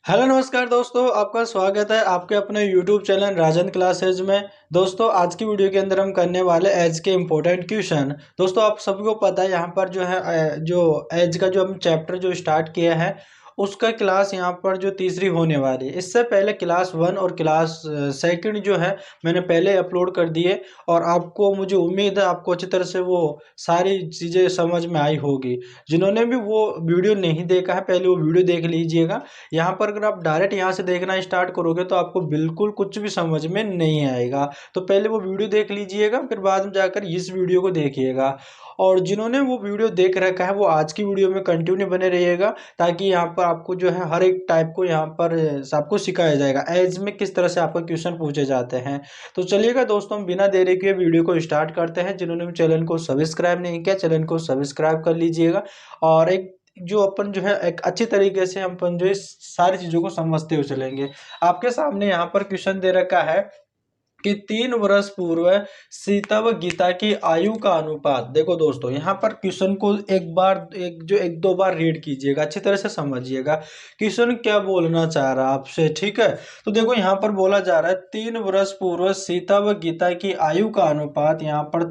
Hello नमस्कार दोस्तों, आपका स्वागत है आपके अपने YouTube चैनल राजन क्लासेज में। दोस्तों आज की वीडियो के अंदर हम करने वाले एज के इम्पोर्टेंट क्वेश्चन। दोस्तों आप सभी को पता है यहाँ पर जो है जो एज का जो हम चैप्टर जो स्टार्ट किया है उसका क्लास यहाँ पर जो तीसरी होने वाली है। इससे पहले क्लास 1 और क्लास सेकंड जो है मैंने पहले अपलोड कर दिए और आपको मुझे उम्मीद है आपको अच्छी तरह से वो सारी चीज़ें समझ में आई होगी। जिन्होंने भी वो वीडियो नहीं देखा है पहले वो वीडियो देख लीजिएगा। यहाँ पर अगर आप डायरेक्ट यहाँ से देखना स्टार्ट करोगे तो आपको बिल्कुल कुछ भी समझ में नहीं आएगा। तो पहले वो वीडियो देख लीजिएगा, फिर बाद में जाकर इस वीडियो को देखिएगा। और जिन्होंने वो वीडियो देख रखा है वो आज की वीडियो में कंटिन्यू बने रहिएगा, ताकि यहाँ पर आपको जो है हर एक टाइप को यहाँ पर आपको सिखाया जाएगा एज में किस तरह से आपको क्वेश्चन पूछे जाते हैं। तो चलिएगा दोस्तों, हम बिना देरी के वीडियो को स्टार्ट करते हैं। जिन्होंने भी चैनल को सब्सक्राइब नहीं किया चैनल को सब्सक्राइब कर लीजिएगा। और एक जो अपन जो है एक अच्छी तरीके से हम अपन जो इस सारी चीजों को समझते हुए चलेंगे। आपके सामने यहाँ पर क्वेश्चन दे रखा है कि 3 वर्ष पूर्व सीता व गीता की आयु का अनुपात। देखो दोस्तों, यहाँ पर क्वेश्चन को एक दो बार रीड कीजिएगा, अच्छी तरह से समझिएगा क्वेश्चन क्या बोलना चाह रहा है आपसे। ठीक है, तो देखो यहाँ पर बोला जा रहा है 3 वर्ष पूर्व सीता व गीता की आयु का अनुपात यहाँ पर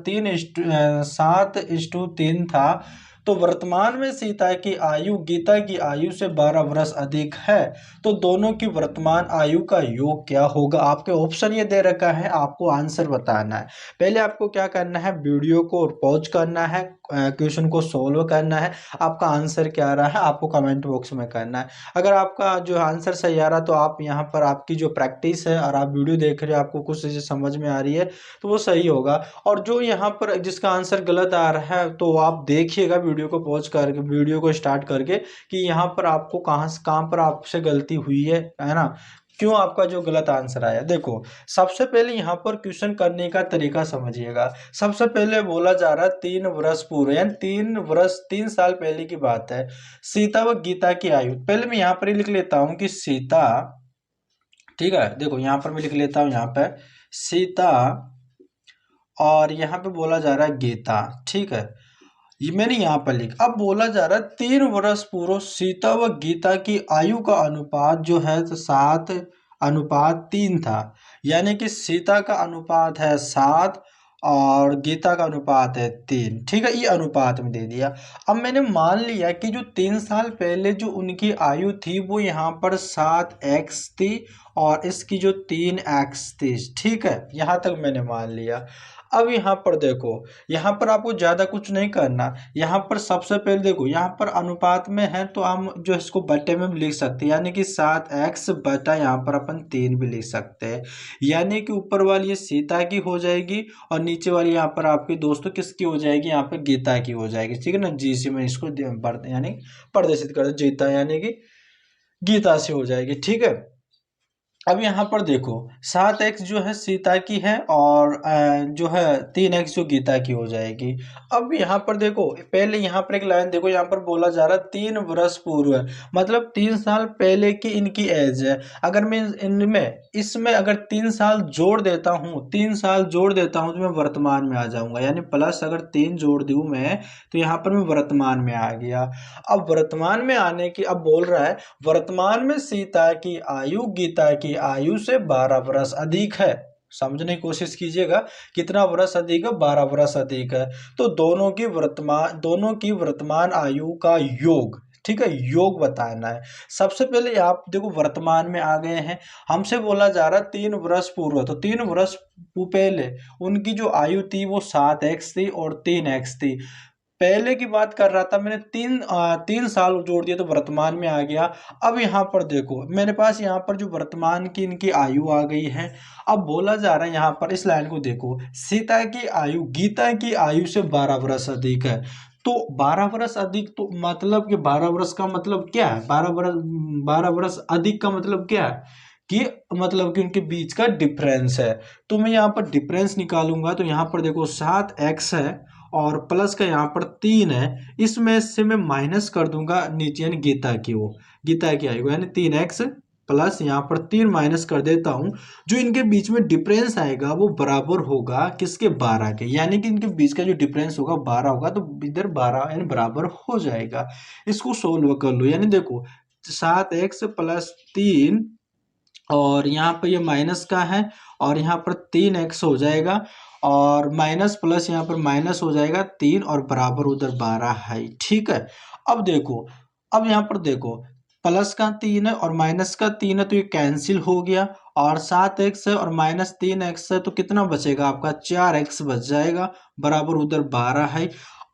7:3 था। तो वर्तमान में सीता की आयु गीता की आयु से 12 वर्ष अधिक है। तो दोनों की वर्तमान आयु का योग क्या होगा। आपके ऑप्शन ये दे रखा है, आपको आंसर बताना है। पहले आपको क्या करना है, वीडियो को पॉज करना है, क्वेश्चन को सोल्व करना है। आपका आंसर क्या आ रहा है आपको कमेंट बॉक्स में करना है। अगर आपका जो आंसर सही आ रहा तो आप यहाँ पर आपकी जो प्रैक्टिस है और आप वीडियो देख रहे हो आपको कुछ चीज़ें समझ में आ रही है तो वो सही होगा। और जो यहाँ पर जिसका आंसर गलत आ रहा है तो आप देखिएगा वीडियो को पॉज करके वीडियो को स्टार्ट करके कि यहाँ पर आपको कहाँ पर आपसे गलती हुई है ना, क्यों आपका जो गलत आंसर आया। देखो सबसे पहले यहाँ पर क्वेश्चन करने का तरीका समझिएगा। सबसे पहले बोला जा रहा है 3 वर्ष पूर्व यानी 3 वर्ष 3 साल पहले की बात है। सीता व गीता की आयु, पहले मैं यहाँ पर ही लिख लेता हूँ कि सीता, ठीक है, देखो यहाँ पर मैं लिख लेता हूँ यहाँ पे सीता और यहाँ पे बोला जा रहा है गीता। ठीक है, ये मैंने यहाँ पर लिख, अब बोला जा रहा है 3 वर्ष पूर्व सीता व गीता की आयु का अनुपात जो है तो 7:3 था। यानी कि सीता का अनुपात है 7 और गीता का अनुपात है 3। ठीक है, ये अनुपात में दे दिया। अब मैंने मान लिया कि जो 3 साल पहले जो उनकी आयु थी वो यहाँ पर 7x थी और इसकी जो 3x थी। ठीक है, यहाँ तक मैंने मान लिया। अब यहाँ पर देखो, यहाँ पर आपको ज़्यादा कुछ नहीं करना। यहाँ पर सबसे पहले देखो, यहाँ पर अनुपात में है तो हम जो इसको बटे में भी लिख सकते हैं, यानी कि 7x बटा यहाँ पर अपन 3 भी लिख सकते हैं। यानी कि ऊपर वाली ये सीता की हो जाएगी और नीचे वाली यहाँ पर आपके दोस्तों किसकी हो जाएगी, यहाँ पर गीता की हो जाएगी। ठीक है ना, जी से मैं इसको यानी प्रदर्शित कर गीता यानी कि गीता से हो जाएगी। ठीक है, अब यहाँ पर देखो 7x जो है सीता की है और जो है 3x जो गीता की हो जाएगी। अब यहाँ पर देखो, पहले यहाँ पर एक लाइन देखो, यहाँ पर बोला जा रहा है 3 वर्ष पूर्व मतलब 3 साल पहले की इनकी एज है। अगर मैं इनमें इसमें अगर 3 साल जोड़ देता हूँ 3 साल जोड़ देता हूँ तो मैं वर्तमान में आ जाऊंगा, यानी प्लस अगर 3 जोड़ दूँ मैं तो यहाँ पर मैं वर्तमान में आ गया। अब वर्तमान में आने की अब बोल रहा है वर्तमान में सीता की आयु गीता की आयु से 12 वर्ष अधिक है। समझने की कोशिश कीजिएगा, कितना वर्ष अधिक है, 12 वर्ष अधिक है। तो दोनों की वर्तमान आयु का योग, ठीक है, योग बताना है। सबसे पहले आप देखो वर्तमान में आ गए हैं, हमसे बोला जा रहा है 3 वर्ष पूर्व, तो 3 वर्ष पहले उनकी जो आयु थी वो 7x थी और 3x थी। पहले की बात कर रहा था मैंने, 3 साल जोड़ दिया तो वर्तमान में आ गया। अब यहाँ पर देखो मेरे पास यहाँ पर जो वर्तमान की इनकी आयु आ गई है। अब बोला जा रहा है यहाँ पर इस लाइन को देखो, सीता की आयु गीता की आयु से 12 वर्ष अधिक है। तो 12 वर्ष अधिक तो मतलब कि 12 वर्ष का मतलब क्या है, 12 वर्ष अधिक का मतलब क्या है कि मतलब कि उनके बीच का डिफरेंस है। तो मैं यहाँ पर डिफरेंस निकालूंगा तो यहाँ पर देखो 7x है और प्लस का यहाँ पर 3 है, इसमें से मैं माइनस कर दूंगा नीचे यानी गीता की, वो गीता की आएगा यानी 3x प्लस यहाँ पर 3 माइनस कर देता हूँ। जो इनके बीच में डिफरेंस आएगा वो बराबर होगा किसके, 12 के, यानी कि इनके बीच का जो डिफरेंस होगा 12 होगा तो इधर 12 यानी बराबर हो जाएगा। इसको सोल्व कर लो, यानी देखो 7x प्लस 3 और यहाँ पर ये माइनस का है और यहाँ पर 3x हो जाएगा और माइनस प्लस यहाँ पर माइनस हो जाएगा 3 और बराबर उधर 12 है। ठीक है, अब देखो, अब यहाँ पर देखो प्लस का 3 है और माइनस का 3 है तो ये कैंसिल हो गया और 7x है और माइनस 3x है तो कितना बचेगा आपका 4x बच जाएगा बराबर उधर 12 है।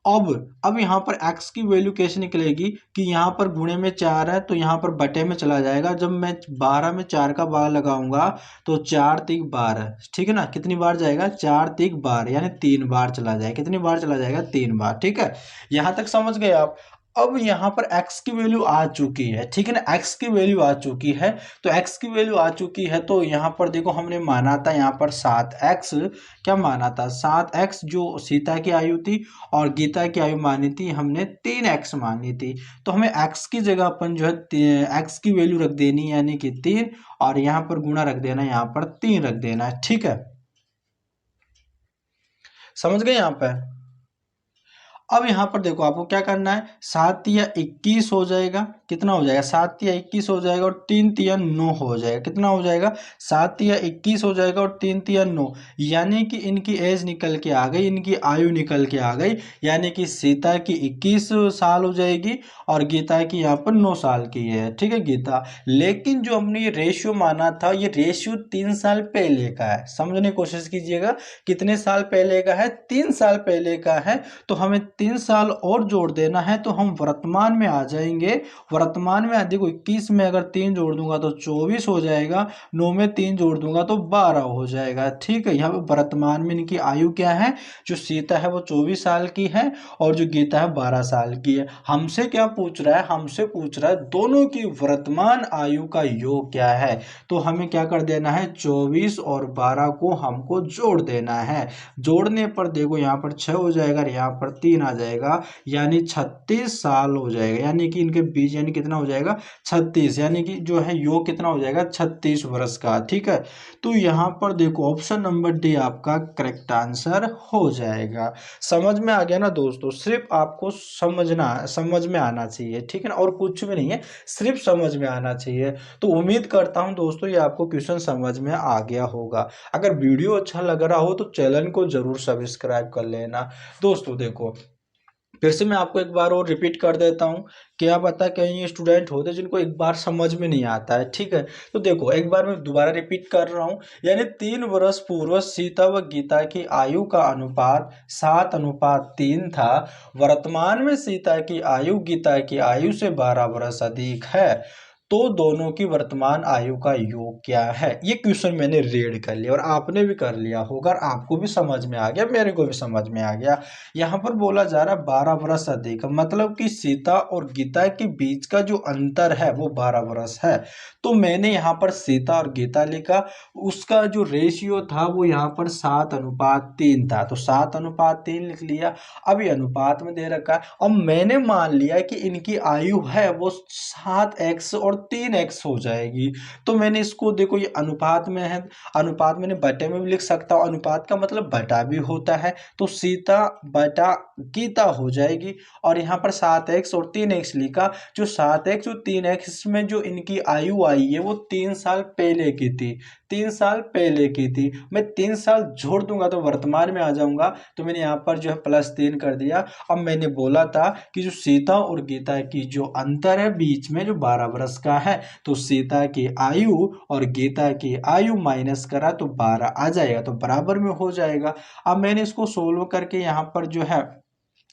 अब यहाँ पर x की वैल्यू कैसे निकलेगी कि यहाँ पर गुणे में 4 है तो यहाँ पर बटे में चला जाएगा। जब मैं 12 में 4 का बार लगाऊंगा तो 4 3 12, ठीक है ना, कितनी बार जाएगा 4 3 12 यानी 3 बार चला जाएगा। कितनी बार चला जाएगा 3 बार। ठीक है, यहाँ तक समझ गए आप। अब यहाँ पर x की वैल्यू आ चुकी है, ठीक है ना, x की वैल्यू आ चुकी है तो x की वैल्यू आ चुकी है तो यहाँ पर देखो हमने माना था यहाँ पर 7x, क्या माना था 7x जो सीता की आयु थी और गीता की आयु मानी थी हमने 3x मानी थी। तो हमें x की जगह अपन जो है x की वैल्यू रख देनी यानी कि 3 और यहाँ पर गुणा रख देना, यहाँ पर 3 रख देना है। ठीक है, समझ गए यहाँ पे। अब यहाँ पर देखो आपको क्या करना है, 7 या 21 हो जाएगा, कितना हो जाएगा 7 या 21 हो जाएगा और 3 तिया 9 हो जाएगा। कितना हो जाएगा 7 या 21 हो जाएगा और 3 तिया 9, यानी कि इनकी एज निकल के आ गई, इनकी आयु निकल के आ गई, यानी कि सीता की 21 साल हो जाएगी और गीता की यहाँ पर 9 साल की है। ठीक है गीता, लेकिन जो हमने ये रेशियो माना था ये रेशियो 3 साल पहले का है। समझने की कोशिश कीजिएगा, कितने साल पहले का है 3 साल पहले का है। तो हमें 3 साल और जोड़ देना है तो हम वर्तमान में आ जाएंगे। वर्तमान में देखो 21 में अगर 3 जोड़ दूंगा तो 24 हो जाएगा, 9 में 3 जोड़ दूंगा तो 12 हो जाएगा। ठीक है, यहाँ पे वर्तमान में इनकी आयु क्या है, जो सीता है वो 24 साल की है और जो गीता है 12 साल की है। हमसे क्या पूछ रहा है, हमसे पूछ रहा है दोनों की वर्तमान आयु का योग क्या है। तो हमें क्या कर देना है 24 और 12 को हमको जोड़ देना है। जोड़ने पर देखो यहाँ पर 6 हो जाएगा और यहाँ पर 3 आ जाएगा, यानी 36 साल हो जाएगा। यानी कि इनके बीच यानी कितना हो जाएगा 36, यानी कि जो है योग कितना हो जाएगा 36 वर्ष का। ठीक है, तो यहाँ पर देखो ऑप्शन नंबर डी आपका करेक्ट आंसर हो जाएगा। समझ में आ गया ना दोस्तों, सिर्फ आपको समझ में आना चाहिए, ठीक है ना, और कुछ भी नहीं है, सिर्फ समझ में आना चाहिए। तो उम्मीद करता हूँ दोस्तों ये आपको क्वेश्चन समझ में आ गया होगा। अगर वीडियो अच्छा लग रहा हो तो चैनल को जरूर सब्सक्राइब कर लेना। दोस्तों देखो फिर से मैं आपको एक बार और रिपीट कर देता हूँ, क्या पता कहीं स्टूडेंट होते जिनको एक बार समझ में नहीं आता है। ठीक है, तो देखो एक बार मैं दोबारा रिपीट कर रहा हूँ, यानी 3 वर्ष पूर्व सीता व गीता की आयु का अनुपात 7:3 था। वर्तमान में सीता की आयु गीता की आयु से 12 वर्ष अधिक है, तो दोनों की वर्तमान आयु का योग क्या है। ये क्वेश्चन मैंने रीड कर लिया और आपने भी कर लिया होगा और आपको भी समझ में आ गया, मेरे को भी समझ में आ गया। यहाँ पर बोला जा रहा है 12 वर्ष अधिक, मतलब कि सीता और गीता के बीच का जो अंतर है वो 12 वर्ष है। तो मैंने यहाँ पर सीता और गीता लिखा, उसका जो रेशियो था वो यहाँ पर 7:3 था, तो 7:3 लिख लिया। अब ये अनुपात में दे रखा है, अब मैंने मान लिया कि इनकी आयु है वो 7x और 3x हो जाएगी। तो मैंने इसको देखो ये अनुपात में है, अनुपात मैंने बटे में भी लिख सकता हूँ, अनुपात का मतलब बटा भी होता है, तो सीता बटा गीता हो जाएगी। और यहाँ पर 7x और 3x लिखा, जो 7x और 3x में जो इनकी आयु आई है वो 3 साल पहले की थी, 3 साल पहले की थी। मैं 3 साल जोड़ दूंगा तो वर्तमान में आ जाऊंगा, तो मैंने यहाँ पर जो है +3 कर दिया। अब मैंने बोला था कि जो सीता और गीता की जो अंतर है बीच में जो 12 वर्ष का है, तो सीता की आयु और गीता की आयु माइनस करा तो 12 आ जाएगा, तो बराबर में हो जाएगा। अब मैंने इसको सोल्व करके यहाँ पर जो है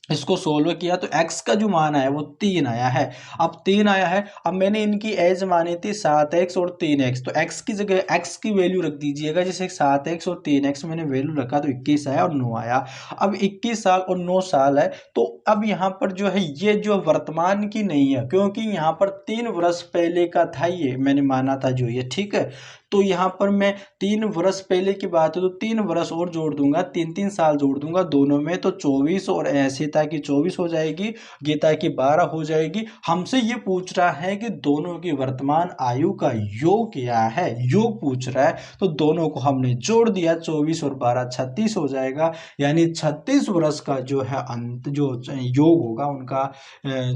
इसको सोल्व किया तो x का जो मान आया वो 3 आया है। अब 3 आया है, अब मैंने इनकी एज मानी थी 7x और 3x, तो x की जगह x की वैल्यू रख दीजिएगा। जैसे 7x और 3x मैंने वैल्यू रखा तो 21 आया और 9 आया। अब 21 साल और 9 साल है, तो अब यहाँ पर जो है ये जो वर्तमान की नहीं है, क्योंकि यहाँ पर 3 वर्ष पहले का था ये मैंने माना था जो ये। ठीक है, तो यहाँ पर मैं 3 वर्ष पहले की बात है तो 3 वर्ष और जोड़ दूंगा, 3 3 साल जोड़ दूंगा दोनों में, तो 24 और सीता की 24 हो जाएगी, गीता की 12 हो जाएगी। हमसे ये पूछ रहा है कि दोनों की वर्तमान आयु का योग क्या है, योग पूछ रहा है, तो दोनों को हमने जोड़ दिया, 24 और 12 36 हो जाएगा, यानी 36 वर्ष का जो है अंत जो योग होगा उनका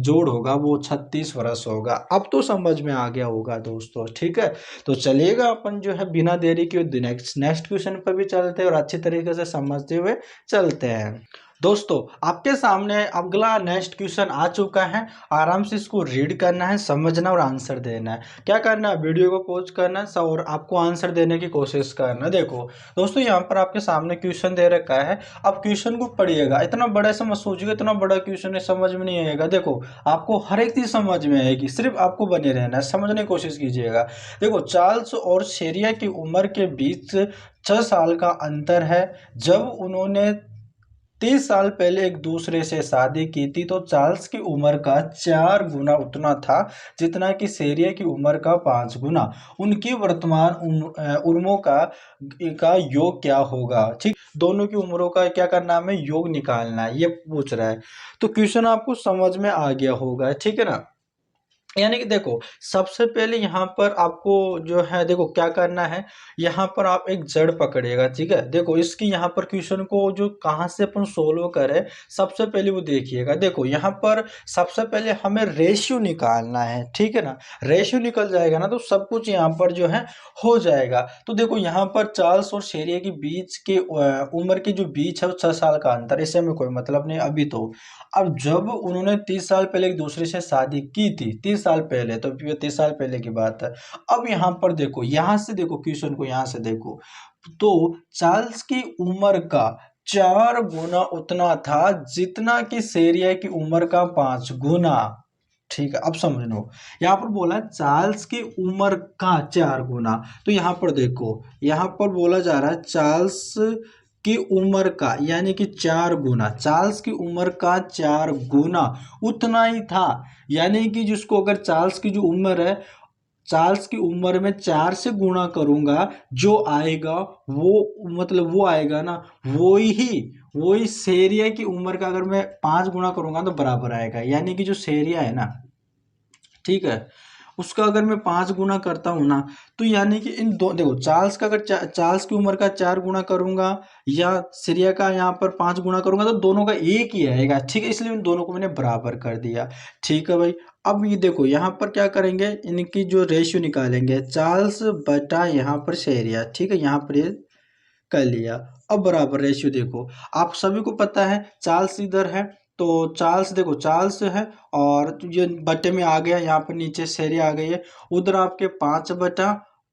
जोड़ होगा वो 36 वर्ष होगा। अब तो समझ में आ गया होगा दोस्तों, ठीक है। तो चलिएगा अपन जो है बिना देरी के नेक्स्ट क्वेश्चन पर भी चलते हैं और अच्छी तरीके से समझते हुए चलते हैं। दोस्तों आपके सामने अगला नेक्स्ट क्वेश्चन आ चुका है, आराम से इसको रीड करना है, समझना और आंसर देना है। क्या करना है, वीडियो को पॉज करना है और आपको आंसर देने की कोशिश करना। देखो दोस्तों यहाँ पर आपके सामने क्वेश्चन दे रखा है, अब क्वेश्चन को पढ़िएगा, इतना बड़ा से मत सोचिएगा, इतना बड़ा क्वेश्चन है समझ में नहीं आएगा। देखो आपको हर एक चीज समझ में आएगी, सिर्फ आपको बने रहना है, समझने की कोशिश कीजिएगा। देखो चार्ल्स और शेरिया की उम्र के बीच 6 साल का अंतर है। जब उन्होंने 30 साल पहले एक दूसरे से शादी की थी तो चार्ल्स की उम्र का 4 गुना उतना था जितना कि शेरिया की उम्र का 5 गुना। उनकी वर्तमान उम्रों का योग क्या होगा, ठीक। दोनों की उम्रों का क्या करना है, हमें योग निकालना है, ये पूछ रहा है। तो क्वेश्चन आपको समझ में आ गया होगा, ठीक है ना। यानी कि देखो सबसे पहले यहाँ पर आपको जो है देखो क्या करना है, यहाँ पर आप एक जड़ पकड़िएगा, ठीक है। देखो इसकी यहाँ पर क्वेश्चन को जो कहाँ से अपन सोल्व करें, सबसे पहले वो देखिएगा। देखो यहाँ पर सबसे पहले हमें रेशियो निकालना है, ठीक है ना। रेशियो निकल जाएगा ना तो सब कुछ यहाँ पर जो है हो जाएगा। तो देखो यहाँ पर चार्ल्स और शेरिया के बीच के उम्र के जो बीच है वो 6 साल का अंतर, इससे हमें कोई मतलब नहीं अभी तो। अब जब उन्होंने 30 साल पहले एक दूसरे से शादी की थी, 30 साल पहले, तो 30 साल पहले की बात है। अब यहाँ पर देखो, यहाँ से देखो क्वेश्चन को, यहाँ से देखो तो चार्ल्स की उम्र का 4 गुना उतना था जितना कि शेरिया की उम्र का 5 गुना, ठीक है। अब समझ लो यहाँ पर बोला चार्ल्स की उम्र का 4 गुना, तो यहाँ पर देखो यहाँ पर बोला जा रहा है चार्ल्स की उम्र का यानी कि 4 गुना, चार्ल्स की उम्र का 4 गुना उतना ही था। यानी कि जिसको अगर चार्ल्स की जो उम्र है, चार्ल्स की उम्र में 4 से गुणा करूंगा, जो आएगा वो मतलब वो आएगा ना, वही शेरिया की उम्र का अगर मैं 5 गुणा करूंगा तो बराबर आएगा। यानी कि जो शेरिया है ना, ठीक है, उसका अगर मैं 5 गुना करता हूं ना, तो यानी कि इन दो देखो चार्ल्स का अगर चार्ल्स की उम्र का 4 गुना करूंगा या सीरिया का यहाँ पर 5 गुना करूंगा तो दोनों का एक ही आएगा, ठीक है। इसलिए इन दोनों को मैंने बराबर कर दिया, ठीक है भाई। अब ये देखो यहाँ पर क्या करेंगे, इनकी जो रेशियो निकालेंगे, चार्ल्स बटा यहाँ पर शेरिया, ठीक है, यहाँ पर ये कर लिया। अब बराबर रेशियो देखो, आप सभी को पता है चार्ल्स इधर है, तो चार्ल्स देखो चार्ल्स है और ये बटे में आ गया, यहाँ पर नीचे शेरिया आ गई है, उधर आपके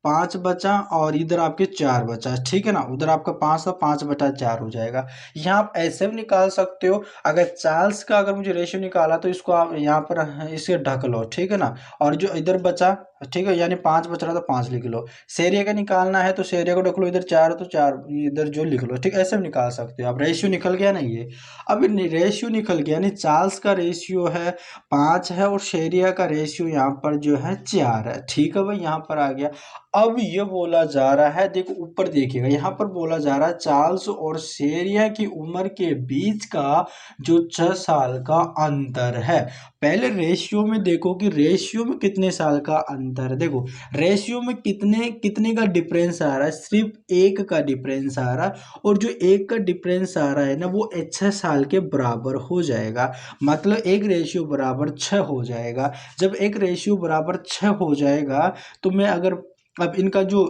5 बचा और इधर आपके 4 बचा, ठीक है ना। उधर आपका 5 था, 5/4 हो जाएगा। यहाँ आप ऐसे भी निकाल सकते हो, अगर चार्ल्स का अगर मुझे रेशियो निकाला तो इसको आप यहाँ पर इसे ढक लो, ठीक है ना। और जो इधर बचा, ठीक है, यानी 5 बच रहा तो 5 लिख लो। शेरिया का निकालना है तो शेरिया को रख लो, इधर 4 तो 4 इधर जो लिख लो, ठीक, ऐसे भी निकाल सकते हो आप। रेशियो निकल गया ना ये। अब रेशियो निकल गया, यानी चार्ल्स का रेशियो है 5 है और शेरिया का रेशियो यहाँ पर जो है 4 है, ठीक है भाई, यहाँ पर आ गया। अब ये बोला जा रहा है, देखो ऊपर देखिएगा, यहाँ पर बोला जा रहा है चार्ल्स और शेरिया की उम्र के बीच का जो 6 साल का अंतर है। पहले रेशियो में देखो कि रेशियो में कितने साल का अंतर है। देखो रेशियो में कितने कितने का डिफरेंस आ रहा है, सिर्फ 1 का डिफरेंस आ रहा है, और जो 1 का डिफरेंस आ रहा है ना वो 6 साल के बराबर हो जाएगा। मतलब एक रेशियो बराबर 6 हो जाएगा। जब एक रेशियो बराबर 6 हो जाएगा तो मैं अगर अब इनका जो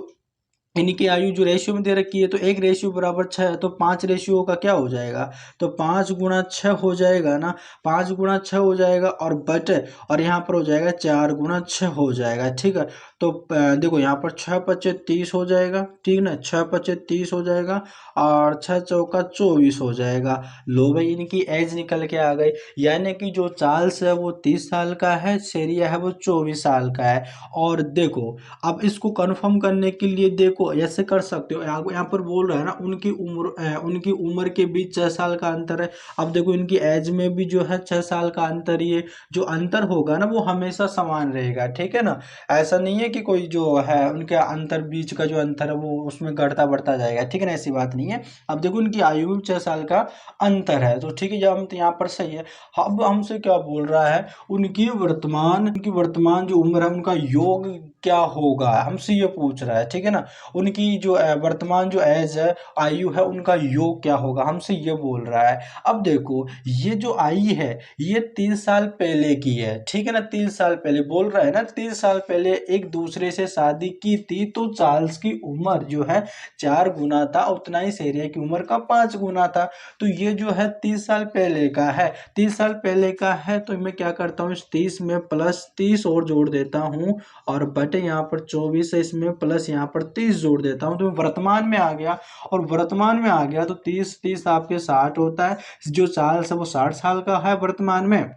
इनकी आयु जो रेशियो में दे रखी है, तो एक रेशियो बराबर 6 है तो 5 रेशियो का क्या हो जाएगा, तो 5 गुणा 6 हो जाएगा ना, 5 गुणा 6 हो जाएगा और बटे और यहाँ पर हो जाएगा 4 गुणा 6 हो जाएगा, ठीक है। तो देखो यहाँ पर 6 पचे 30 हो जाएगा, ठीक ना, 6 पचे 30 हो जाएगा और 6 चौका 24 हो जाएगा। लो भाई इनकी एज निकल के आ गई, यानी कि जो चार्ल्स है वो 30 साल का है, शेरिया है वो 24 साल का है। और देखो अब इसको कन्फर्म करने के लिए देखो देखो ऐसे कर सकते हो, यहाँ पर बोल रहा है ना उनकी उम्र के बीच 6 साल का अंतर है। अब देखो इनकी एज में भी जो है 6 साल का अंतर, ये जो अंतर होगा ना वो हमेशा समान रहेगा, ठीक है ना। ऐसा नहीं है कि कोई जो है उनके अंतर बीच का जो अंतर है वो उसमें घटता बढ़ता जाएगा, ठीक है ना, ऐसी बात नहीं है। अब देखो उनकी आयु में 6 साल का अंतर है, तो ठीक है, जब हम तो यहाँ पर सही है। अब हमसे क्या बोल रहा है, उनकी वर्तमान जो उम्र है उनका योग क्या होगा, हमसे ये पूछ रहा है, ठीक है ना। उनकी जो वर्तमान जो एज है, आयु है, उनका योग क्या होगा, हमसे ये बोल रहा है। अब देखो ये जो आयु है ये 3 साल पहले की है, ठीक है ना। 3 साल पहले बोल रहा है ना, 3 साल पहले एक दूसरे से शादी की थी, तो चार्ल्स की उम्र जो है 4 गुना था, उतना ही सेरिया की उम्र का 5 गुना था। तो ये जो है 30 साल पहले का है, 30 साल पहले का है, तो मैं क्या करता हूँ, इस 30 में प्लस 30 और जोड़ देता हूँ, और बटे यहाँ पर 24 है, इसमें प्लस यहाँ पर 30 जोड़ देता हूँ, तो वर्तमान में आ गया। और वर्तमान में आ गया तो 30 30 आपके 60 होता है, जो चार्ल्स है वो 60 साल का है वर्तमान में।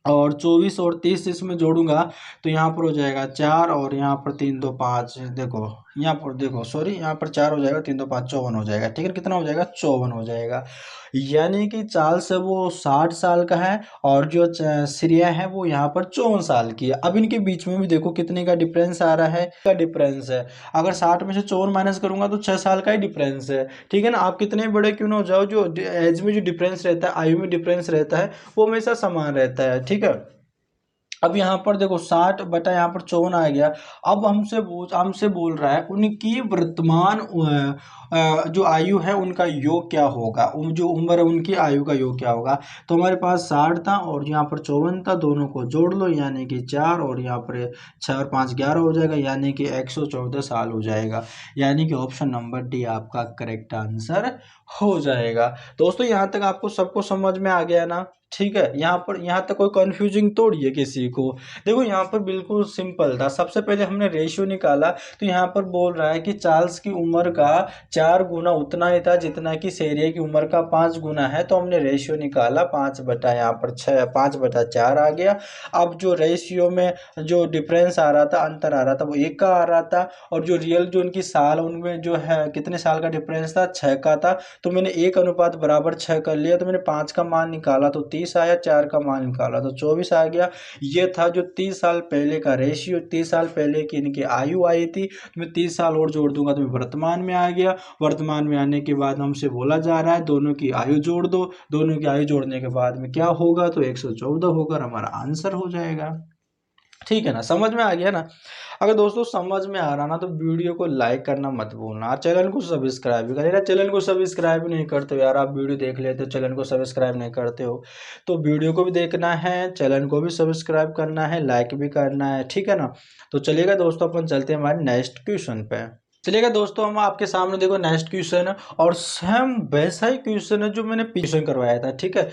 और 24 और 30 इसमें जोड़ूंगा तो यहाँ पर हो जाएगा 4, और यहाँ पर 3 2 5, देखो यहाँ पर देखो, सॉरी, यहाँ पर 4 हो जाएगा, 3 2 5 54 हो जाएगा, ठीक है। कितना हो जाएगा, 54 हो जाएगा। यानी कि चार्ल्स है वो 60 साल का है, और जो सीरिया है वो यहाँ पर 54 साल की है। अब इनके बीच में भी देखो कितने का डिफरेंस आ रहा है, का डिफरेंस है। अगर 60 में से 54 माइनस करूंगा तो 6 साल का ही डिफरेंस है, ठीक है ना। आप कितने बड़े क्यों ना हो जाओ, जो एज में जो डिफरेंस रहता है, आयु में डिफरेंस रहता है, वो हमेशा समान रहता है, ठीक है। अब यहाँ पर देखो 60 बटा यहाँ पर 54 आ गया। अब हमसे बोल रहा है उनकी वर्तमान जो आयु है उनका योग क्या होगा, जो उम्र है उनकी आयु का योग क्या होगा। तो हमारे पास 60 था और यहाँ पर 54 था, दोनों को जोड़ लो यानी कि 4, और यहाँ पर 6 और 5 11 हो जाएगा, यानी कि 114 साल हो जाएगा। यानी कि ऑप्शन नंबर डी आपका करेक्ट आंसर हो जाएगा। दोस्तों यहाँ तक आपको सबको समझ में आ गया ना, ठीक है। यहाँ तक कोई कंफ्यूजिंग थोड़ी है किसी को। देखो यहाँ पर बिल्कुल सिंपल था, सबसे पहले हमने रेशियो निकाला, तो यहाँ पर बोल रहा है कि चार्ल्स की उम्र का 4 गुना उतना ही था जितना कि सेरिया की उम्र का 5 गुना है। तो हमने रेशियो निकाला, 5 बटा यहाँ पर 6, 5 बटा 4 आ गया। अब जो रेशियो में जो डिफरेंस आ रहा था, अंतर आ रहा था, वो 1 का आ रहा था, और जो रियल जो उनकी साल, उनमें जो है कितने साल का डिफरेंस था, 6 का था। तो मैंने 1 अनुपात बराबर 6 कर लिया, तो मैंने 5 का मान निकाला तो 30 आया, 4 का मान निकाला तो 24 आ गया। ये था जो 30 साल पहले का रेशियो, 30 साल पहले की इनकी आयु आई थी। तो मैं 30 साल और जोड़ दूंगा तो मैं वर्तमान में आ गया। वर्तमान में आने के बाद हमसे बोला जा रहा है दोनों की आयु जोड़ दो, दोनों की आयु जोड़ने के बाद में क्या होगा, तो 114 होगा, और हमारा आंसर हो जाएगा। ठीक है ना, समझ में आ गया ना। अगर दोस्तों समझ में आ रहा ना तो वीडियो को लाइक करना मत भूलना, और चैनल को सब्सक्राइब भी करेगा। चैनल को सब्सक्राइब नहीं करते हो यार, आप वीडियो देख लेते हो, चैनल को सब्सक्राइब नहीं करते हो, तो वीडियो को भी देखना है, चैनल को भी सब्सक्राइब करना है, लाइक भी करना है, ठीक है ना। तो चलिएगा दोस्तों, अपन चलते हैं हमारे नेक्स्ट क्वेश्चन पे। चलिएगा दोस्तों, हम आपके सामने देखो नेक्स्ट क्वेश्चन है, और सेम वैसा ही क्वेश्चन है जो मैंने क्वेश्चन करवाया था, ठीक है।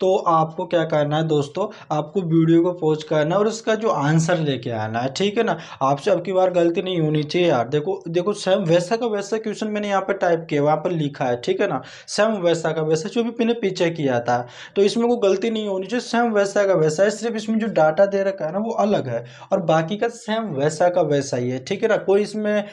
तो आपको क्या करना है दोस्तों, आपको वीडियो को पॉज करना है और इसका जो आंसर लेके आना है, ठीक है ना। आपसे अब की बार गलती नहीं होनी चाहिए यार। देखो देखो सेम वैसा का वैसा क्वेश्चन मैंने यहाँ पे टाइप किया, वहाँ पर लिखा है, ठीक है ना। सेम वैसा का वैसा जो भी मैंने पीछे किया था, तो इसमें कोई गलती नहीं होनी चाहिए, सेम वैसा का वैसा है। सिर्फ इसमें जो डाटा दे रखा है ना वो अलग है, और बाकी का सेम वैसा का वैसा ही है, ठीक है ना। कोई इसमें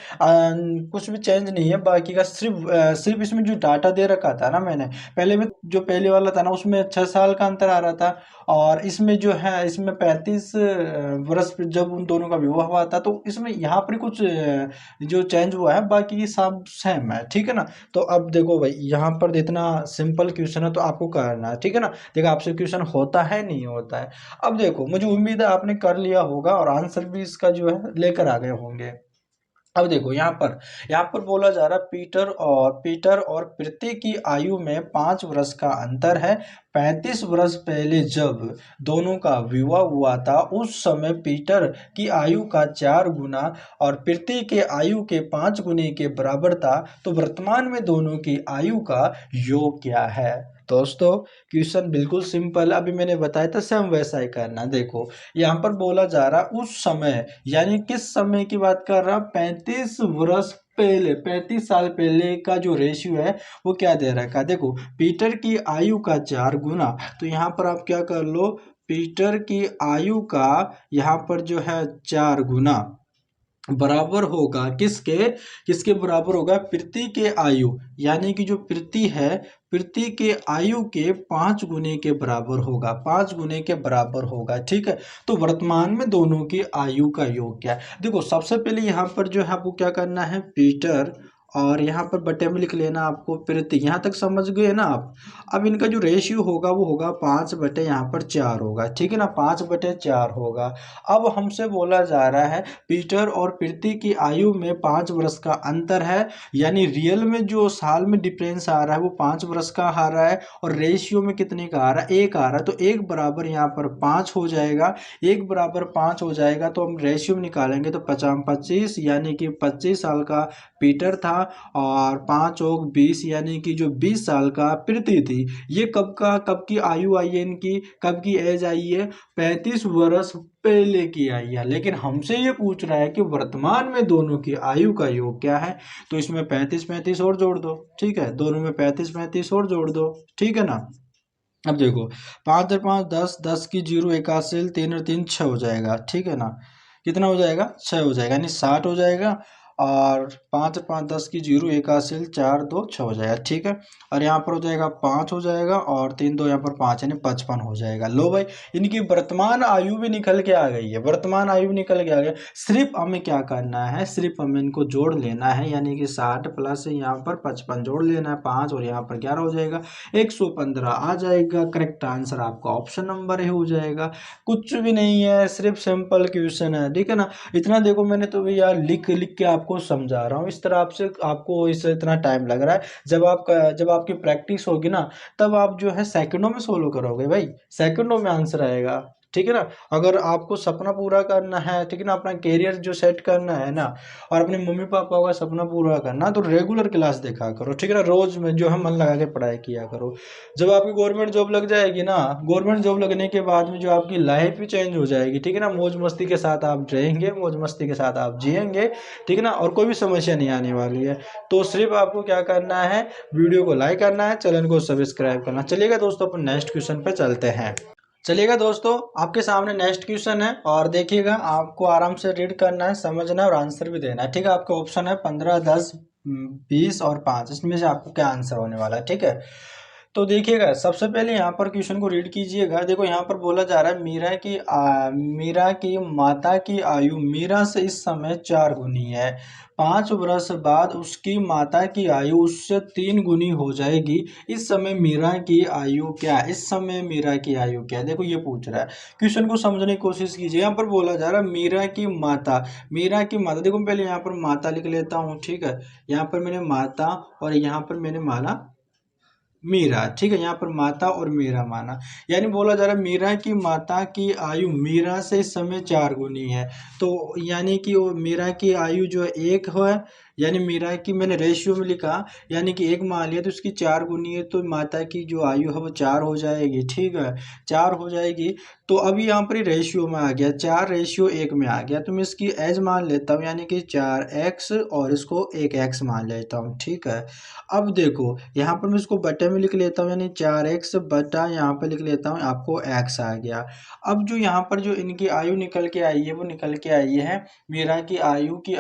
कुछ भी चेंज नहीं है, बाकी का सिर्फ इसमें जो डाटा दे रखा था ना मैंने पहले में, जो पहले वाला था ना उसमें 6 साल का अंतर आ रहा था, और इसमें जो है इसमें 35 वर्ष पे जब उन दोनों का विवाह हुआ था, तो इसमें यहाँ पर कुछ जो चेंज हुआ है, बाकी सब सेम है, ठीक है ना। तो अब देखो भाई, यहाँ पर इतना सिंपल क्वेश्चन है तो आपको करना है, ठीक है ना। देखो आपसे क्वेश्चन होता है नहीं होता है। अब देखो मुझे उम्मीद है आपने कर लिया होगा, और आंसर भी इसका जो है लेकर आ गए होंगे। अब देखो यहाँ पर बोला जा रहा है पीटर और प्रीति की आयु में 5 वर्ष का अंतर है। 35 वर्ष पहले जब दोनों का विवाह हुआ था, उस समय पीटर की आयु का 4 गुना और प्रीति के आयु के 5 गुने के बराबर था। तो वर्तमान में दोनों की आयु का योग क्या है। दोस्तों क्वेश्चन बिल्कुल सिंपल, अभी मैंने बताया था सेम वैसा ही करना। देखो यहाँ पर बोला जा रहा उस समय, यानी किस समय की बात कर रहा, 35 वर्ष पहले, 35 साल पहले का जो रेशियो है वो क्या दे रखा है। देखो पीटर की आयु का 4 गुना, तो यहाँ पर आप क्या कर लो, पीटर की आयु का यहाँ पर जो है 4 गुना, बराबर होगा किसके, किसके बराबर होगा, पृथ्वी के आयु, यानी कि जो पृथ्वी है, पृथ्वी के आयु के 5 गुने के बराबर होगा, 5 गुने के बराबर होगा। ठीक है, तो वर्तमान में दोनों की आयु का योग क्या है। देखो सबसे पहले यहाँ पर जो है आपको क्या करना है, पीटर, और यहाँ पर बटे में लिख लेना आपको पृथ्वी। यहाँ तक समझ गए ना आप। अब इनका जो रेशियो होगा वो होगा 5/, यहाँ पर 4 होगा। ठीक है ना, 5/4 होगा। अब हमसे बोला जा रहा है पीटर और पृथ्वी की आयु में 5 वर्ष का अंतर है, यानी रियल में जो साल में डिफरेंस आ रहा है वो 5 वर्ष का आ रहा है, और रेशियो में कितने का आ रहा है, 1 आ रहा है। तो 1 बराबर यहाँ पर 5 हो जाएगा, 1 बराबर 5 हो जाएगा, तो हम रेशियो में निकालेंगे तो 50-25, यानी कि 25 साल का पीटर था, और 5 और 20, यानी कि जो 20 साल का पृथ्वी थी। ये कब की आयु आई है इनकी, कब की एज आई है, 35 वर्ष पहले की आई है। लेकिन हमसे ये पूछ रहा है कि वर्तमान में दोनों की आयु का योग क्या है, तो इसमें 35-35 और जोड़ दो। ठीक है, दोनों में 35-35 और जोड़ दो। ठीक है ना। अब देखो 5 और 5 10, 10 की 0 1 हासिल, 3 और 3 6 हो जाएगा। ठीक है ना, कितना हो जाएगा, 6 हो जाएगा, यानी 60 हो जाएगा। और 5 और 5 10 की 0 1 हासिल, 4 2 6 हो जाएगा। ठीक है, और यहाँ पर हो जाएगा 5 हो जाएगा, और 3 2 यहाँ पर 5, यानी 55 हो जाएगा। लो भाई, इनकी वर्तमान आयु भी निकल के आ गई है, वर्तमान आयु भी निकल के आ गया। सिर्फ हमें क्या करना है, सिर्फ हमें इनको जोड़ लेना है, यानी कि 60 प्लस यहाँ पर 55 जोड़ लेना है, 5 और यहाँ पर 11 हो जाएगा, 115 आ जाएगा। करेक्ट आंसर आपका ऑप्शन नंबर ए हो जाएगा। कुछ भी नहीं है, सिर्फ सिंपल क्वेश्चन है। ठीक है ना, इतना देखो मैंने तो भैया लिख लिख के आपको समझा रहा हूँ, इस तरह आपसे आपको इससे इतना टाइम लग रहा है। जब आपकी प्रैक्टिस होगी ना, तब आप जो है सेकंडों में सोल्व करोगे भाई, सेकंडों में आंसर आएगा। ठीक है ना, अगर आपको सपना पूरा करना है, ठीक है ना, अपना कैरियर जो सेट करना है ना, और अपने मम्मी पापा का सपना पूरा करना, तो रेगुलर क्लास देखा करो। ठीक है ना, रोज में जो है मन लगा के पढ़ाई किया करो। जब आपकी गवर्नमेंट जॉब लग जाएगी ना, गवर्नमेंट जॉब लगने के बाद में जो आपकी लाइफ भी चेंज हो जाएगी। ठीक है ना, मौज मस्ती के साथ आप रहेंगे, मौज मस्ती के साथ आप जिएंगे। ठीक है ना, और कोई भी समस्या नहीं आने वाली है। तो सिर्फ आपको क्या करना है, वीडियो को लाइक करना है, चैनल को सब्सक्राइब करना। चलिएगा दोस्तों, अपन नेक्स्ट क्वेश्चन पे चलते हैं। चलिएगा दोस्तों, आपके सामने नेक्स्ट क्वेश्चन है, और देखिएगा आपको आराम से रीड करना है, समझना है और आंसर भी देना है। ठीक है, आपका ऑप्शन है 15 10 20 और 5, इसमें से आपको क्या आंसर होने वाला है। ठीक है, तो देखिएगा सबसे पहले यहाँ पर क्वेश्चन को रीड कीजिएगा। देखो यहाँ पर बोला जा रहा है मीरा की माता की आयु मीरा से इस समय 4 गुनी है। 5 वर्ष बाद उसकी माता की आयु उससे 3 गुनी हो जाएगी। इस समय मीरा की आयु क्या है, इस समय मीरा की आयु क्या है, देखो ये पूछ रहा है। क्वेश्चन को समझने की कोशिश कीजिए। यहाँ पर बोला जा रहा है मीरा की माता, मीरा की माता, देखो पहले यहाँ पर माता लिख लेता हूँ। ठीक है, यहाँ पर मैंने माता, और यहाँ पर मैंने माना मीरा। ठीक है, यहाँ पर माता और मीरा माना, यानी बोला जा रहा है मीरा की माता की आयु मीरा से इस समय 4 गुनी है। तो यानी कि वो मीरा की आयु जो है 1 है, यानी मीरा की मैंने रेशियो में लिखा, यानी कि 1 मान लिया तो उसकी 4 गुनी है, तो माता की जो आयु है वो 4 हो जाएगी। ठीक है, 4 हो जाएगी। तो अभी यहाँ पर रेशियो में आ गया, 4:1 में आ गया, तो मैं इसकी एज मान लेता हूँ, यानी कि 4x, और इसको 1x मान लेता हूँ। ठीक है, अब देखो यहाँ पर मैं इसको बटे में लिख लेता हूँ, यानी 4x बटा यहाँ पे लिख लेता हूँ, आपको x आ गया। अब जो यहाँ पर जो इनकी आयु निकल के आई है वो निकल के आई है मीरा की आयु की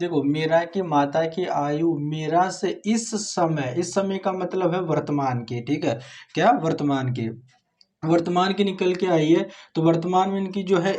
देखो मीरा की माता की आयु मीरा से इस समय का मतलब है वर्तमान की। ठीक है, क्या वर्तमान की निकल के आई है, तो वर्तमान में इनकी जो है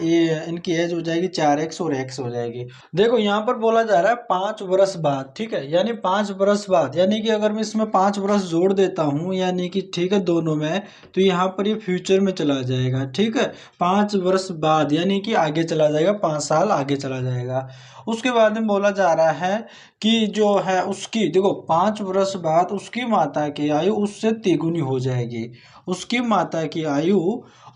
इनकी एज हो जाएगी 4x और x हो जाएगी। देखो यहाँ पर बोला जा रहा है 5 वर्ष बाद। ठीक है, यानी 5 वर्ष बाद, यानी कि अगर मैं इसमें 5 वर्ष जोड़ देता हूँ, यानी कि ठीक है दोनों में, तो यहाँ पर ये फ्यूचर में चला जाएगा। ठीक है, 5 वर्ष बाद यानी कि आगे चला जाएगा, 5 साल आगे चला जाएगा। उसके बाद में बोला जा रहा है कि जो है उसकी, देखो 5 वर्ष बाद उसकी माता की आयु उससे तिगुनी हो जाएगी। उसकी माता की आयु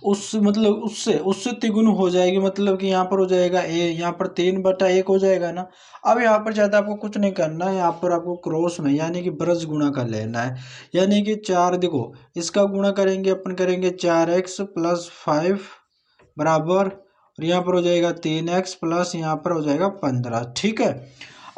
उस मतलब उससे उससे तिगुनी हो जाएगी, मतलब कि यहाँ पर हो जाएगा यहाँ पर 3/1 हो जाएगा ना। अब यहाँ पर ज़्यादा आपको कुछ नहीं करना है, यहाँ पर आपको क्रॉस में यानी कि ब्रज गुणा कर लेना है, यानी कि 4, देखो इसका गुणा करेंगे अपन, करेंगे 4x + 5 बराबर, और यहाँ पर हो जाएगा 3x प्लस यहाँ पर हो जाएगा 15। ठीक है,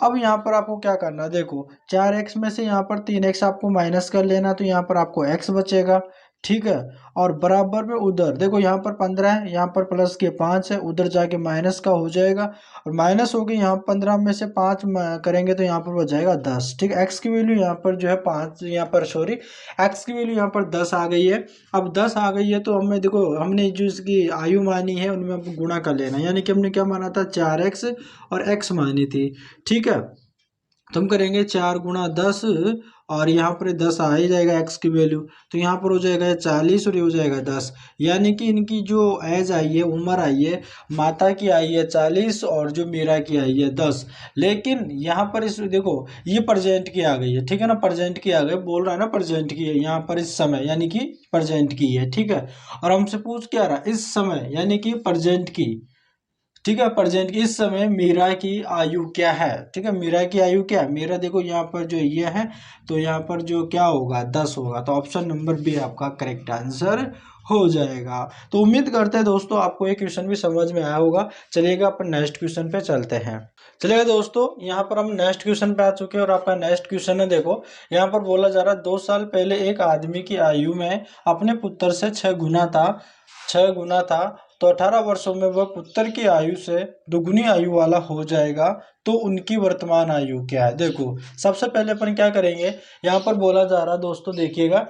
अब यहाँ पर आपको क्या करना है, देखो 4x में से यहाँ पर 3x आपको माइनस कर लेना, तो यहाँ पर आपको x बचेगा। ठीक है। और बराबर में उधर देखो यहाँ पर 15 है, यहाँ पर प्लस के 5 है, उधर जाके माइनस का हो जाएगा और माइनस हो गई, यहाँ 15 में से 5 करेंगे तो यहाँ पर हो जाएगा 10। ठीक है, एक्स की वैल्यू यहाँ पर जो है 5, यहाँ पर सॉरी एक्स की वैल्यू यहाँ पर 10 आ गई है। अब 10 आ गई है तो हमें देखो, हमने जो इसकी आयु मानी है उनमें अब गुणा कर लेना, यानी कि हमने क्या माना था 4x और x मानी थी। ठीक है, तो हम करेंगे 4 गुणा 10 और यहाँ पर 10 आ ही जाएगा एक्स की वैल्यू, तो यहाँ पर हो जाएगा 40 और ये हो जाएगा 10। यानी कि इनकी जो एज आई है, उम्र आई है, माता की आई है 40 और जो मीरा की आई है 10। लेकिन यहाँ पर इस देखो ये प्रेजेंट की आ गई है, ठीक है ना, प्रेजेंट की आ गई, बोल रहा है ना प्रेजेंट की है यहाँ पर इस समय, यानी कि प्रेजेंट की है। ठीक है, और हमसे पूछ क्या रहा, इस समय यानी कि प्रेजेंट की। ठीक है, प्रेजेंट की इस समय मीरा की आयु क्या है। ठीक है, मीरा की आयु क्या है, मीरा देखो यहाँ पर जो ये है, तो यहाँ पर जो क्या होगा 10 होगा, तो ऑप्शन नंबर बी आपका करेक्ट आंसर हो जाएगा। तो उम्मीद करते हैं दोस्तों आपको ये क्वेश्चन भी समझ में आया होगा। चलिएगा अपन नेक्स्ट क्वेश्चन पे चलते हैं। चलिएगा दोस्तों, यहाँ पर हम नेक्स्ट क्वेश्चन पे आ चुके हैं और आपका नेक्स्ट क्वेश्चन है, देखो यहाँ पर बोला जा रहा है 2 साल पहले एक आदमी की आयु में अपने पुत्र से 6 गुना था, तो 18 वर्षों में वह पुत्र की आयु से दुगुनी आयु वाला हो जाएगा, तो उनकी वर्तमान आयु क्या है। देखो सबसे पहले अपन क्या करेंगे, यहाँ पर बोला जा रहा है दोस्तों, देखिएगा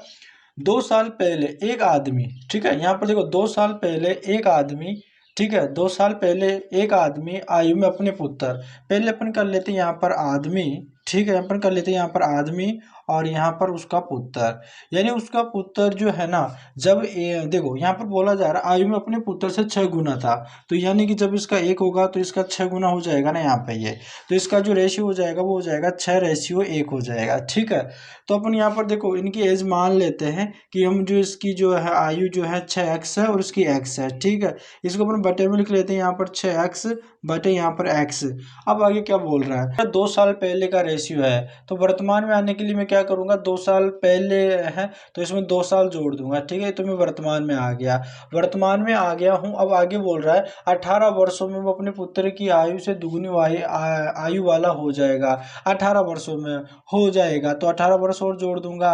2 साल पहले एक आदमी, ठीक है, यहाँ पर देखो 2 साल पहले एक आदमी, ठीक है, 2 साल पहले एक आदमी आयु में अपने पुत्र, पहले अपन कर लेते हैं यहाँ पर आदमी, ठीक है, अपन कर लेते हैं यहाँ पर आदमी और यहाँ पर उसका पुत्र, यानी उसका पुत्र जो है ना, जब देखो यहाँ पर बोला जा रहा है आयु में अपने पुत्र से 6 गुना था, तो यानी कि जब इसका 1 होगा तो इसका 6 गुना हो जाएगा ना यहाँ पे ये, तो इसका जो रेशियो हो जाएगा वो हो जाएगा 6:1 हो जाएगा। ठीक है, तो अपन यहाँ पर देखो इनकी एज मान लेते हैं कि हम जो इसकी जो है आयु जो है 6x है और इसकी x है। ठीक है, इसको अपन बटे में लिख लेते हैं, यहाँ पर 6x बटे यहाँ पर x। अब आगे क्या बोल रहा है, 2 साल पहले का रेशियो है, तो वर्तमान में आने के लिए मैं क्या करूँगा, 2 साल पहले है तो इसमें 2 साल जोड़ दूंगा। ठीक है, तो मैं वर्तमान में आ गया, वर्तमान में आ गया हूँ। अब आगे बोल रहा है 18 वर्षों में वो अपने पुत्र की आयु से दुगनी आयु वाला हो जाएगा, 18 वर्षों में हो जाएगा, तो 18 वर्ष और जोड़ दूंगा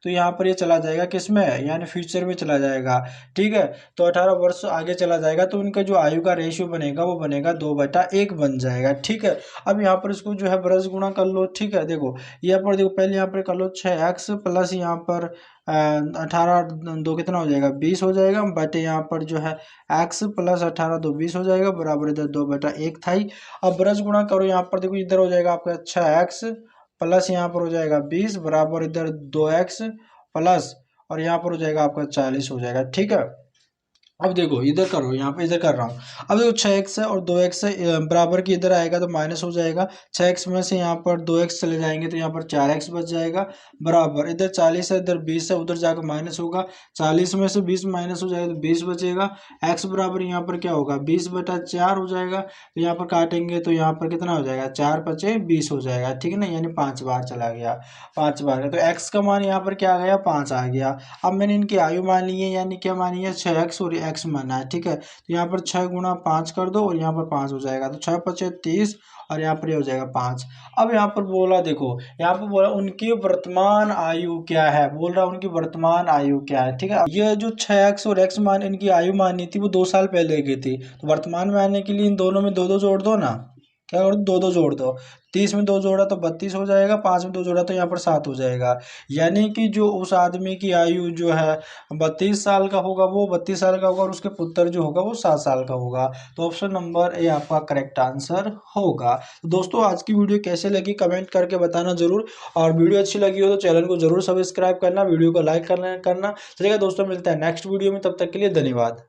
तो यहाँ पर ये चला जाएगा किसमें, यानी फ्यूचर में चला जाएगा। ठीक है, तो 18 वर्ष आगे चला जाएगा, तो उनका जो आयु का रेशियो बनेगा वो बनेगा 2/1 बन जाएगा। ठीक है, अब यहाँ पर इसको जो है ब्रश गुणा कर लो। ठीक है, देखो यहाँ पर देखो पहले यहाँ पर कर लो 6x प्लस यहाँ पर 18 2 कितना हो जाएगा 20 हो जाएगा, बटे यहाँ पर जो है x प्लस 18 2 20 हो जाएगा, बराबर इधर 2/1 था ही। अब ब्रश गुणा करो, यहाँ पर देखो इधर हो जाएगा आपका 6x प्लस यहाँ पर हो जाएगा 20 बराबर इधर 2x प्लस और यहाँ पर हो जाएगा आपका 40 हो जाएगा। ठीक है, अब देखो इधर करो, यहाँ पे इधर कर रहा हूँ। अब देखो 6x है और 2x है, बराबर की इधर आएगा तो माइनस हो जाएगा, 6x में से यहाँ पर 2x चले जाएंगे तो यहाँ पर 4x बच जाएगा, बराबर इधर 40 है इधर 20 है, उधर जाकर माइनस होगा, 40 में से 20 माइनस हो जाएगा तो 20 बचेगा। x बराबर यहाँ पर क्या होगा 20/4 हो जाएगा, तो यहाँ पर काटेंगे तो यहाँ पर कितना हो जाएगा 4 5 20 हो जाएगा। ठीक है ना, यानी 5 बार चला गया, 5 बार का, तो x का मान यहाँ पर क्या आ गया 5 आ गया। अब मैंने इनकी आयु मान ली है, यानी क्या मानी है 6x और x माना है। ठीक है, तो यहाँ पर 6 गुणा 5 कर दो और यहाँ पर 5 हो जाएगा, तो 6 5 30 और यहाँ पर ये हो जाएगा 5। अब यहाँ पर बोला देखो, यहाँ पर बोला उनकी वर्तमान आयु क्या है, बोल रहा उनकी वर्तमान आयु क्या है। ठीक है, ये जो 6x और x मान इनकी आयु मानी थी वो 2 साल पहले की थी, तो वर्तमान में आने के लिए इन दोनों में 2 2 जोड़ दो ना, क्या करो 2 2 जोड़ दो, 30 में 2 जोड़ा तो 32 हो जाएगा, 5 में 2 जोड़ा तो यहाँ पर 7 हो जाएगा। यानी कि जो उस आदमी की आयु जो है 32 साल का होगा, वो 32 साल का होगा और उसके पुत्र जो होगा वो 7 साल का होगा, तो ऑप्शन नंबर ए आपका करेक्ट आंसर होगा। तो दोस्तों आज की वीडियो कैसे लगी कमेंट करके बताना जरूर, और वीडियो अच्छी लगी हो तो चैनल को जरूर सब्सक्राइब करना, वीडियो को लाइक करना। चलिएगा दोस्तों, मिलता है नेक्स्ट वीडियो में, तब तक के लिए धन्यवाद।